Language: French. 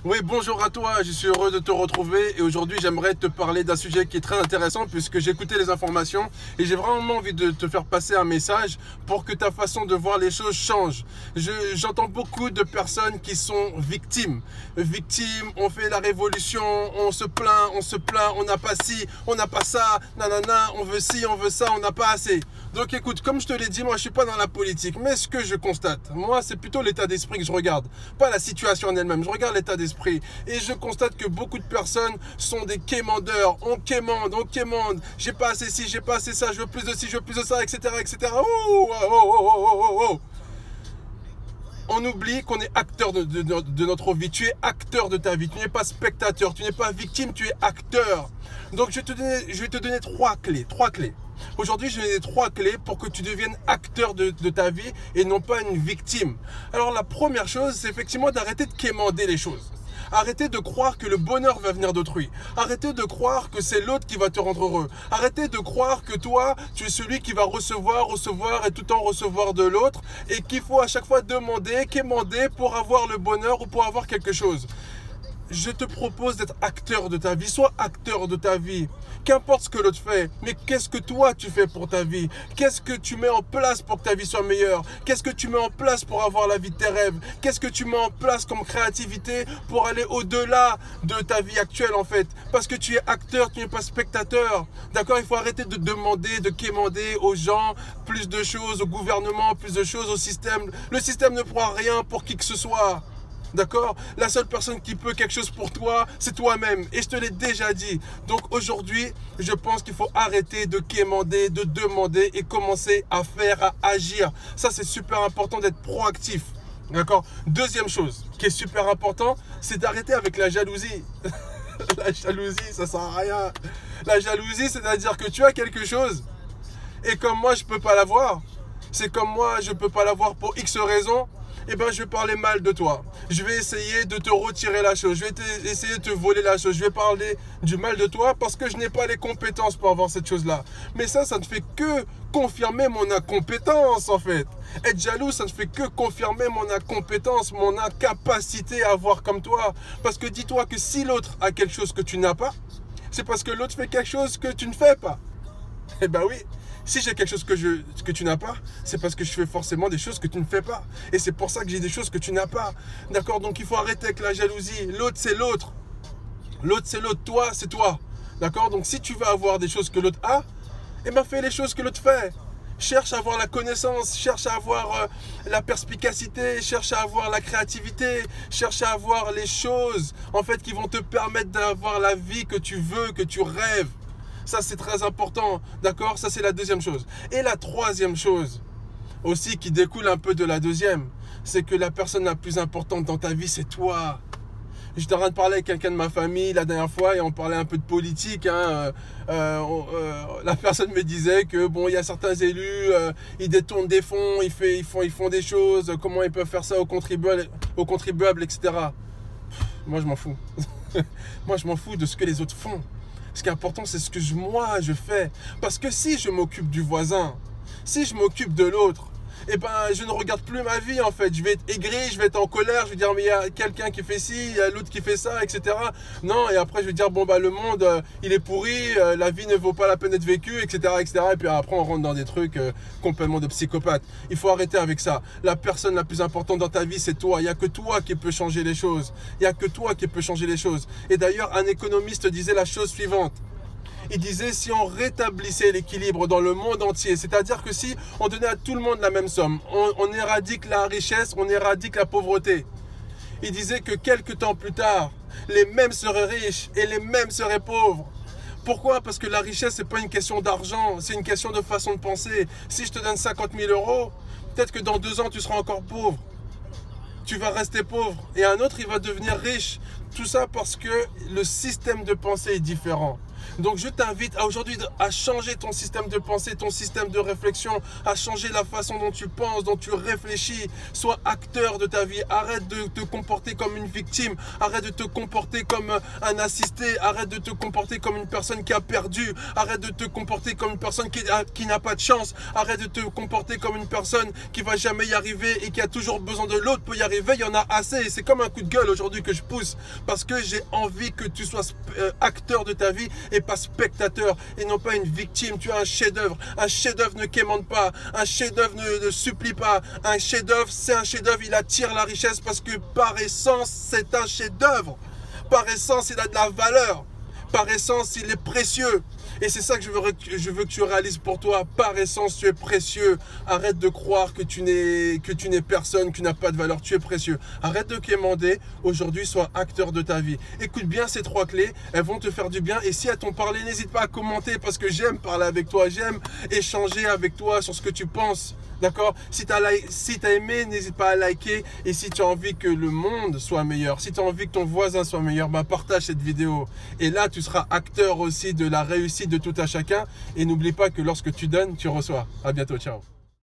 Oui, bonjour à toi, je suis heureux de te retrouver et aujourd'hui j'aimerais te parler d'un sujet qui est très intéressant puisque j'ai écouté les informations et j'ai vraiment envie de te faire passer un message pour que ta façon de voir les choses change. J'entends beaucoup de personnes qui sont victimes. Victimes, on fait la révolution, on se plaint, on n'a pas ci, on n'a pas ça, nanana, on veut ci, on veut ça, on n'a pas assez. Donc écoute, comme je te l'ai dit, moi je suis pas dans la politique, mais ce que je constate, moi c'est plutôt l'état d'esprit que je regarde, pas la situation en elle-même, je regarde l'état d'esprit. Et je constate que beaucoup de personnes sont des quémandeurs. On quémande. J'ai pas assez ci, j'ai pas assez ça, je veux plus de ci, je veux plus de ça, etc. etc. On oublie qu'on est acteur de notre vie. Tu es acteur de ta vie. Tu n'es pas spectateur. Tu n'es pas victime. Tu es acteur. Donc, je vais te donner trois clés. Aujourd'hui, je vais te donner trois clés pour que tu deviennes acteur de ta vie et non pas une victime. Alors, la première chose, c'est effectivement d'arrêter de quémander les choses. Arrêtez de croire que le bonheur va venir d'autrui. Arrêtez de croire que c'est l'autre qui va te rendre heureux. Arrêtez de croire que toi, tu es celui qui va recevoir et tout le temps recevoir de l'autre et qu'il faut à chaque fois demander, quémander pour avoir le bonheur ou pour avoir quelque chose. Je te propose d'être acteur de ta vie. Sois acteur de ta vie. Qu'importe ce que l'autre fait, mais qu'est-ce que toi tu fais pour ta vie? Qu'est-ce que tu mets en place pour que ta vie soit meilleure? Qu'est-ce que tu mets en place pour avoir la vie de tes rêves? Qu'est-ce que tu mets en place comme créativité pour aller au-delà de ta vie actuelle en fait? Parce que tu es acteur, tu n'es pas spectateur. D'accord? Il faut arrêter de demander, de quémander aux gens plus de choses, au gouvernement, plus de choses, au système. Le système ne pourra rien pour qui que ce soit. D'accord? La seule personne qui peut quelque chose pour toi, c'est toi-même. Et je te l'ai déjà dit. Donc aujourd'hui, je pense qu'il faut arrêter de quémander, de demander et commencer à faire, à agir. Ça, c'est super important d'être proactif. D'accord? Deuxième chose qui est super important, c'est d'arrêter avec la jalousie. La jalousie, ça sert à rien. La jalousie, c'est-à-dire que tu as quelque chose et comme moi, je ne peux pas l'avoir. C'est comme moi, je ne peux pas l'avoir pour X raisons. Eh ben, je vais parler mal de toi. Je vais essayer de te retirer la chose. Je vais essayer de te voler la chose. Je vais parler du mal de toi parce que je n'ai pas les compétences pour avoir cette chose-là. Mais ça ne fait que confirmer mon incompétence, en fait. Être jaloux, ça ne fait que confirmer mon incompétence, mon incapacité à avoir comme toi. Parce que dis-toi que si l'autre a quelque chose que tu n'as pas, c'est parce que l'autre fait quelque chose que tu ne fais pas. Eh ben oui. Si j'ai quelque chose que tu n'as pas, c'est parce que je fais forcément des choses que tu ne fais pas. Et c'est pour ça que j'ai des choses que tu n'as pas. D'accord? Donc il faut arrêter avec la jalousie. L'autre, c'est l'autre. L'autre, c'est l'autre. Toi, c'est toi. D'accord? Donc si tu veux avoir des choses que l'autre a, eh ben fais les choses que l'autre fait. Cherche à avoir la connaissance, cherche à avoir la perspicacité, cherche à avoir la créativité, cherche à avoir les choses en fait qui vont te permettre d'avoir la vie que tu veux, que tu rêves. Ça, c'est très important, d'accord? Ça, c'est la deuxième chose. Et la troisième chose, aussi, qui découle un peu de la deuxième, c'est que la personne la plus importante dans ta vie, c'est toi. J'étais en train de parler avec quelqu'un de ma famille la dernière fois et on parlait un peu de politique. La personne me disait que bon, il y a certains élus, ils détournent des fonds, ils font des choses, comment ils peuvent faire ça aux contribuables, etc. Moi, je m'en fous. Moi, je m'en fous de ce que les autres font. Ce qui est important, c'est ce que moi je fais. Parce que si je m'occupe du voisin, si je m'occupe de l'autre, eh ben, je ne regarde plus ma vie en fait. Je vais être aigri, je vais être en colère, je vais dire mais il y a quelqu'un qui fait ci, il y a l'autre qui fait ça, etc. Non, et après je vais dire bon bah le monde il est pourri, la vie ne vaut pas la peine d'être vécue, etc., etc. Et puis après on rentre dans des trucs complètement de psychopathe. Il faut arrêter avec ça. La personne la plus importante dans ta vie c'est toi. Il n'y a que toi qui peux changer les choses. Il n'y a que toi qui peux changer les choses. Et d'ailleurs un économiste disait la chose suivante. Il disait si on rétablissait l'équilibre dans le monde entier, c'est-à-dire que si on donnait à tout le monde la même somme, on éradique la richesse, on éradique la pauvreté. Il disait que quelques temps plus tard, les mêmes seraient riches et les mêmes seraient pauvres. Pourquoi? Parce que la richesse, ce n'est pas une question d'argent, c'est une question de façon de penser. Si je te donne 50 000 euros, peut-être que dans 2 ans, tu seras encore pauvre. Tu vas rester pauvre et un autre, il va devenir riche. Tout ça parce que le système de pensée est différent. Donc je t'invite aujourd'hui à changer ton système de pensée, ton système de réflexion, à changer la façon dont tu penses, dont tu réfléchis. Sois acteur de ta vie. Arrête de te comporter comme une victime. Arrête de te comporter comme un assisté. Arrête de te comporter comme une personne qui a perdu. Arrête de te comporter comme une personne qui n'a pas de chance. Arrête de te comporter comme une personne qui va jamais y arriver et qui a toujours besoin de l'autre pour y arriver. Il y en a assez. Et c'est comme un coup de gueule aujourd'hui que je pousse parce que j'ai envie que tu sois acteur de ta vie et pas spectateur et non pas une victime. Tu as un chef-d'œuvre. Un chef-d'œuvre ne quémande pas. Un chef-d'œuvre ne supplie pas. Un chef-d'œuvre, c'est un chef-d'œuvre. Il attire la richesse parce que par essence, c'est un chef-d'œuvre. Par essence, il a de la valeur. Par essence, il est précieux. Et c'est ça que je veux que tu réalises pour toi. Par essence, tu es précieux. Arrête de croire que tu n'es personne, que tu n'as pas de valeur. Tu es précieux. Arrête de quémander. Aujourd'hui, sois acteur de ta vie. Écoute bien ces 3 clés. Elles vont te faire du bien. Et si elles t'ont parlé, n'hésite pas à commenter parce que j'aime parler avec toi. J'aime échanger avec toi sur ce que tu penses. D'accord? Si tu as aimé, n'hésite pas à liker. Et si tu as envie que le monde soit meilleur, si tu as envie que ton voisin soit meilleur, bah partage cette vidéo. Et là, tu seras acteur aussi de la réussite de tout à chacun. Et n'oublie pas que lorsque tu donnes, tu reçois. À bientôt. Ciao.